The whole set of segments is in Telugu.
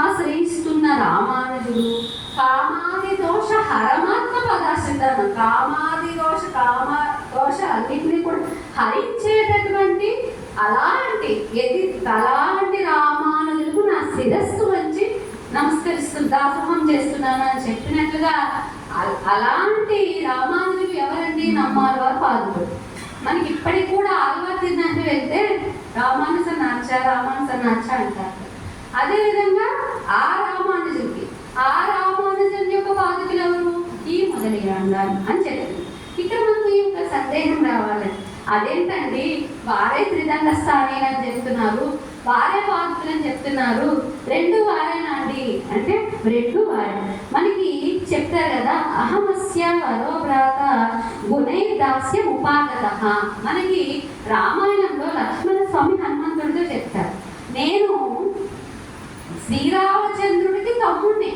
ఆశ్రయిస్తున్న రామానుజుడు కామాది దోష హరమాత్మ పదాశ్రితాను కామాది దోష అన్నింటినీ కూడా హరించేటటువంటి అలాంటి రామానుజులకు నా శిరస్సు వచ్చి దాసోహం చేస్తున్నాను అని చెప్పినట్లుగా అలాంటి రామానుజులు ఎవరండి? నమ్మాళ్వారు పాదుకుడు. మనకి ఇప్పటికి కూడా ఆళ్వారు తిరిగినట్టు వెళ్తే రామానుజ నాచ అంటారు. అదేవిధంగా ఆ రామానుజుడికి యొక్క పాదుకులు ఎవరు? ఈ మొదలయ్యారు అని చెప్తుంది. ఇక్కడ మనకు ఈ యొక్క సందేహం రావాలి, అదేంటండి వారే త్రిదండ స్థాని అని చెప్తున్నారు, వారే పాదుకులు అని చెప్తున్నారు, రెండు వారేనా అండి అంటే రెండు వారే. మనకి చెప్తారు కదా, అహమస్య వరోభ్రాత గుణై దాస్యం ఉపాగత. మనకి రామాయణంలో లక్ష్మణ స్వామి హనుమంతుడితో చెప్తారు, నేను శ్రీరామచంద్రుడికి తమ్ముడిని,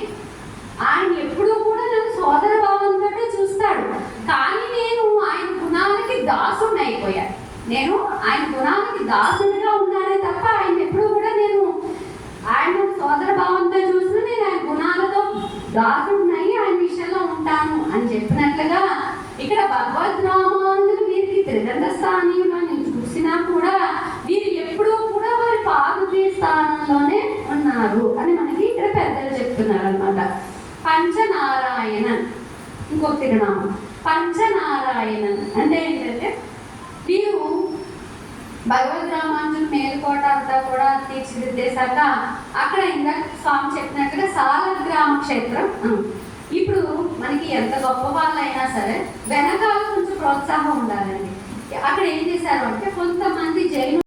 ఆయన ఎప్పుడూ కూడా నన్ను సోదర భావంతో చూస్తాడు, కానీ నేను ఆయన గుణాలకి దాసుడిని అయిపోయాను. నేను ఆయన గుణాలకి దాసుడిగా ఉన్నానే తప్ప ఆయన ఎప్పుడూ కూడా నేను ఆయన సోదర భావంతో చూసిన నేను ఆయన గుణాలతో దాసుడినై ఆయన విషయంలో ఉంటాను అని చెప్పినట్లుగా ఇక్కడ భగవద్ రామానుజులు వీరికి త్రిదండ స్థానీయులని చూసినా కూడా వీరు ఎప్పుడూ కూడా వారి పాదుకే స్థానంలోనే ఉన్నారు అని మనకి ఇక్కడ పెద్దలు చెప్తున్నారు అనమాట. పంచనారాయణన్ ఇంకొక తిరునామం. పంచనారాయణన్ అంటే ఏంటంటే వీరు భగవద్ రామానుజులు మేలుకోట అంతా కూడా తీర్చిదిద్దేశాక అక్కడ ఇందాక స్వామి చెప్పినట్టుగా సాలగ్రామ క్షేత్రం. ఇప్పుడు మనకి ఎంత గొప్ప వాళ్ళైనా సరే వెనకాల కొంచెం ప్రోత్సాహం ఉండాలండి. అక్కడ ఏం చేశారు అంటే కొంతమంది జైలు